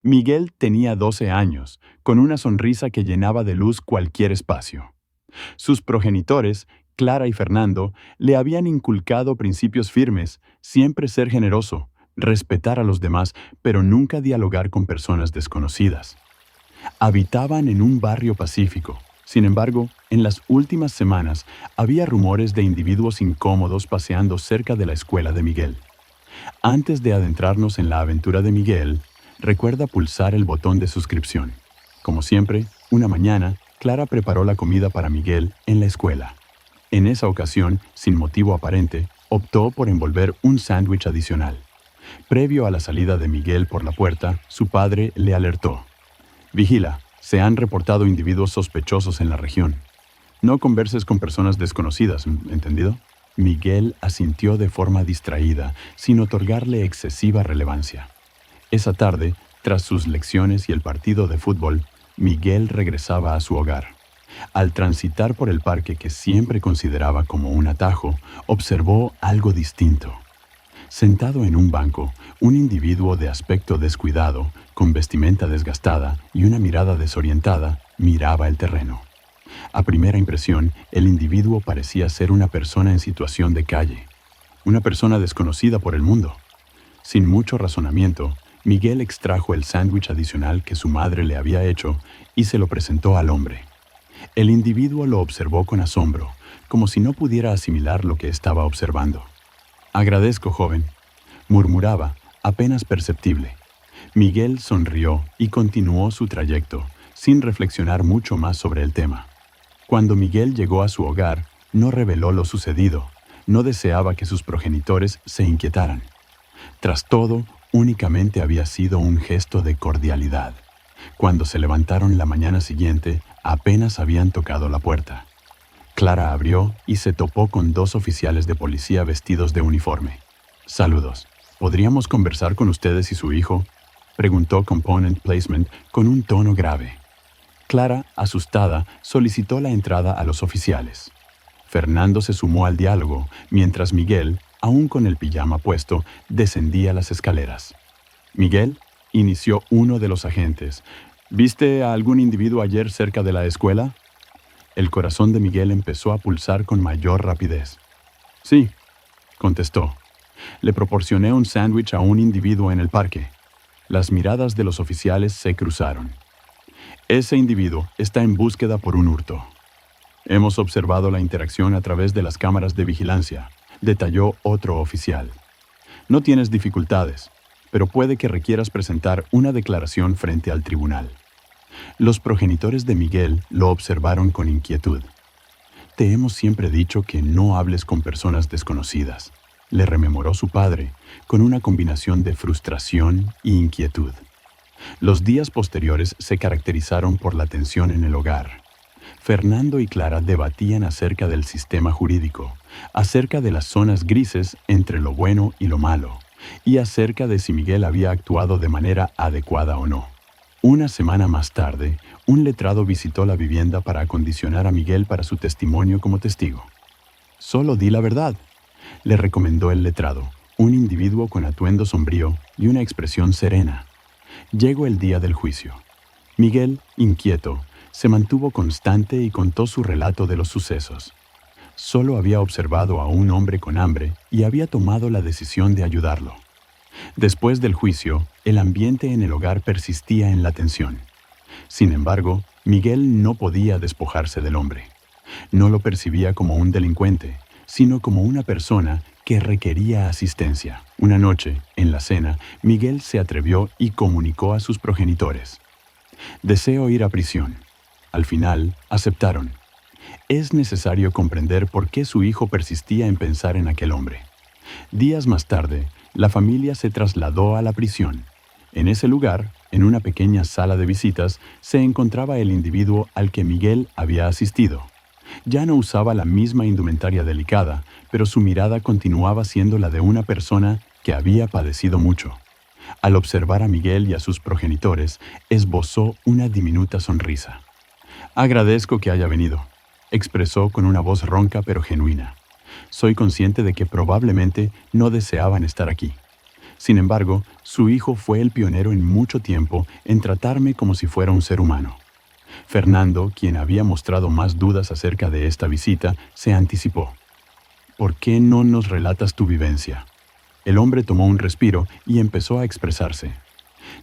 Miguel tenía 12 años, con una sonrisa que llenaba de luz cualquier espacio. Sus progenitores, Clara y Fernando, le habían inculcado principios firmes: siempre ser generoso, respetar a los demás, pero nunca dialogar con personas desconocidas. Habitaban en un barrio pacífico. Sin embargo, en las últimas semanas había rumores de individuos incómodos paseando cerca de la escuela de Miguel. Antes de adentrarnos en la aventura de Miguel, recuerda pulsar el botón de suscripción. Como siempre, una mañana, Clara preparó la comida para Miguel en la escuela. En esa ocasión, sin motivo aparente, optó por envolver un sándwich adicional. Previo a la salida de Miguel por la puerta, su padre le alertó: «Vigila, se han reportado individuos sospechosos en la región. No converses con personas desconocidas, ¿entendido?». Miguel asintió de forma distraída, sin otorgarle excesiva relevancia. Esa tarde, tras sus lecciones y el partido de fútbol, Miguel regresaba a su hogar. Al transitar por el parque que siempre consideraba como un atajo, observó algo distinto. Sentado en un banco, un individuo de aspecto descuidado, con vestimenta desgastada y una mirada desorientada, miraba el terreno. A primera impresión, el individuo parecía ser una persona en situación de calle, una persona desconocida por el mundo. Sin mucho razonamiento, Miguel extrajo el sándwich adicional que su madre le había hecho y se lo presentó al hombre. El individuo lo observó con asombro, como si no pudiera asimilar lo que estaba observando. «Agradezco, joven», murmuraba, apenas perceptible. Miguel sonrió y continuó su trayecto, sin reflexionar mucho más sobre el tema. Cuando Miguel llegó a su hogar, no reveló lo sucedido, no deseaba que sus progenitores se inquietaran. Tras todo, únicamente había sido un gesto de cordialidad. Cuando se levantaron la mañana siguiente, apenas habían tocado la puerta. Clara abrió y se topó con 2 oficiales de policía vestidos de uniforme. «Saludos. ¿Podríamos conversar con ustedes y su hijo?», preguntó Component Placement con un tono grave. Clara, asustada, solicitó la entrada a los oficiales. Fernando se sumó al diálogo, mientras Miguel, aún con el pijama puesto, descendía las escaleras. «Miguel», inició uno de los agentes, «¿viste a algún individuo ayer cerca de la escuela?». El corazón de Miguel empezó a pulsar con mayor rapidez. «Sí», contestó. «Le proporcioné un sándwich a un individuo en el parque». Las miradas de los oficiales se cruzaron. «Ese individuo está en búsqueda por un hurto. Hemos observado la interacción a través de las cámaras de vigilancia», detalló otro oficial. «No tienes dificultades, pero puede que requieras presentar una declaración frente al tribunal». Los progenitores de Miguel lo observaron con inquietud. «Te hemos siempre dicho que no hables con personas desconocidas», le rememoró su padre, con una combinación de frustración e inquietud. Los días posteriores se caracterizaron por la tensión en el hogar. Fernando y Clara debatían acerca del sistema jurídico, acerca de las zonas grises entre lo bueno y lo malo, y acerca de si Miguel había actuado de manera adecuada o no. Una semana más tarde, un letrado visitó la vivienda para acondicionar a Miguel para su testimonio como testigo. «Solo di la verdad», le recomendó el letrado, un individuo con atuendo sombrío y una expresión serena. Llegó el día del juicio. Miguel, inquieto, se mantuvo constante y contó su relato de los sucesos. Solo había observado a un hombre con hambre y había tomado la decisión de ayudarlo. Después del juicio, el ambiente en el hogar persistía en la tensión. Sin embargo, Miguel no podía despojarse del hombre. No lo percibía como un delincuente, sino como una persona que requería asistencia. Una noche, en la cena, Miguel se atrevió y comunicó a sus progenitores: «Deseo ir a prisión». Al final, aceptaron. Es necesario comprender por qué su hijo persistía en pensar en aquel hombre. Días más tarde, la familia se trasladó a la prisión. En ese lugar, en una pequeña sala de visitas, se encontraba el individuo al que Miguel había asistido. Ya no usaba la misma indumentaria delicada, pero su mirada continuaba siendo la de una persona que había padecido mucho. Al observar a Miguel y a sus progenitores, esbozó una diminuta sonrisa. «Agradezco que haya venido», expresó con una voz ronca pero genuina. «Soy consciente de que probablemente no deseaban estar aquí. Sin embargo, su hijo fue el pionero en mucho tiempo en tratarme como si fuera un ser humano. Fernando, quien había mostrado más dudas acerca de esta visita, se anticipó. ¿Por qué no nos relatas tu vivencia? El hombre tomó un respiro y empezó a expresarse.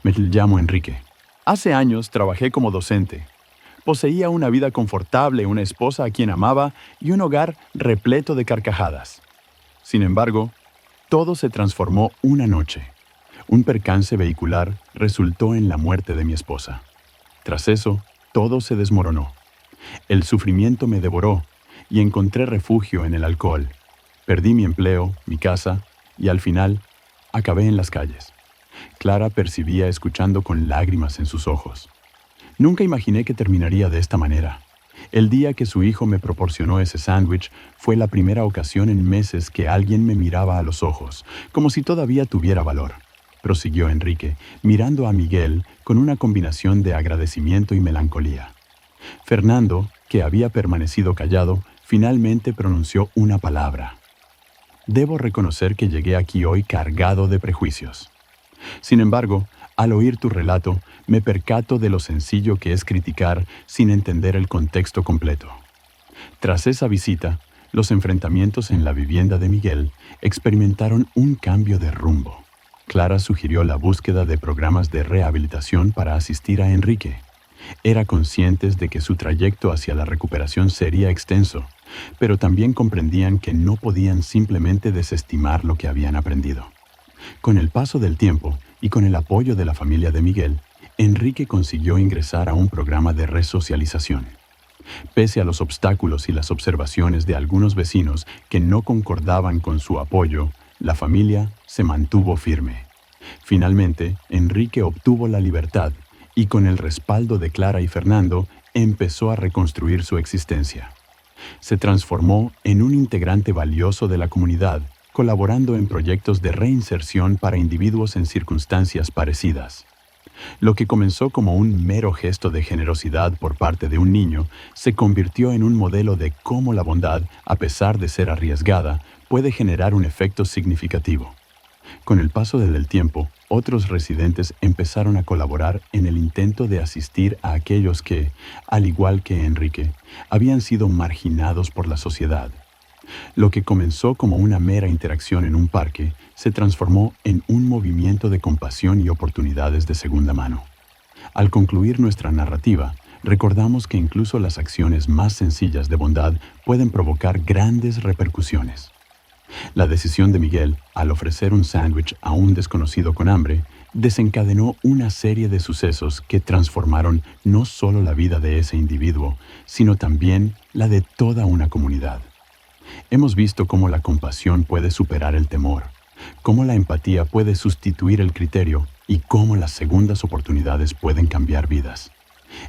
Me llamo Enrique. Hace años trabajé como docente. Poseía una vida confortable, una esposa a quien amaba y un hogar repleto de carcajadas. Sin embargo, todo se transformó una noche. Un percance vehicular resultó en la muerte de mi esposa. Tras eso, todo se desmoronó. El sufrimiento me devoró y encontré refugio en el alcohol. Perdí mi empleo, mi casa y al final acabé en las calles. Clara percibía escuchando con lágrimas en sus ojos. Nunca imaginé que terminaría de esta manera. El día que su hijo me proporcionó ese sándwich fue la primera ocasión en meses que alguien me miraba a los ojos, como si todavía tuviera valor. Prosiguió Enrique, mirando a Miguel con una combinación de agradecimiento y melancolía. Fernando, que había permanecido callado, finalmente pronunció una palabra. Debo reconocer que llegué aquí hoy cargado de prejuicios. Sin embargo, al oír tu relato, me percato de lo sencillo que es criticar sin entender el contexto completo. Tras esa visita, los enfrentamientos en la vivienda de Miguel experimentaron un cambio de rumbo. Clara sugirió la búsqueda de programas de rehabilitación para asistir a Enrique. Era consciente de que su trayecto hacia la recuperación sería extenso, pero también comprendían que no podían simplemente desestimar lo que habían aprendido. Con el paso del tiempo y con el apoyo de la familia de Miguel, Enrique consiguió ingresar a un programa de resocialización. Pese a los obstáculos y las observaciones de algunos vecinos que no concordaban con su apoyo, la familia se mantuvo firme. Finalmente, Enrique obtuvo la libertad y con el respaldo de Clara y Fernando, empezó a reconstruir su existencia. Se transformó en un integrante valioso de la comunidad, colaborando en proyectos de reinserción para individuos en circunstancias parecidas. Lo que comenzó como un mero gesto de generosidad por parte de un niño, se convirtió en un modelo de cómo la bondad, a pesar de ser arriesgada, puede generar un efecto significativo. Con el paso del tiempo, otros residentes empezaron a colaborar en el intento de asistir a aquellos que, al igual que Enrique, habían sido marginados por la sociedad. Lo que comenzó como una mera interacción en un parque se transformó en un movimiento de compasión y oportunidades de segunda mano. Al concluir nuestra narrativa, recordamos que incluso las acciones más sencillas de bondad pueden provocar grandes repercusiones. La decisión de Miguel, al ofrecer un sándwich a un desconocido con hambre, desencadenó una serie de sucesos que transformaron no solo la vida de ese individuo, sino también la de toda una comunidad. Hemos visto cómo la compasión puede superar el temor, cómo la empatía puede sustituir el criterio y cómo las segundas oportunidades pueden cambiar vidas.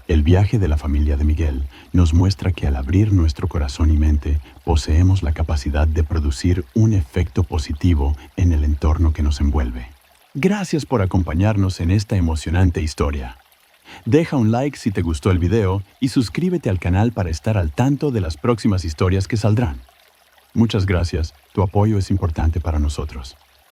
El viaje de la familia de Miguel nos muestra que al abrir nuestro corazón y mente, poseemos la capacidad de producir un efecto positivo en el entorno que nos envuelve. Gracias por acompañarnos en esta emocionante historia. Deja un like si te gustó el video y suscríbete al canal para estar al tanto de las próximas historias que saldrán. Muchas gracias, tu apoyo es importante para nosotros.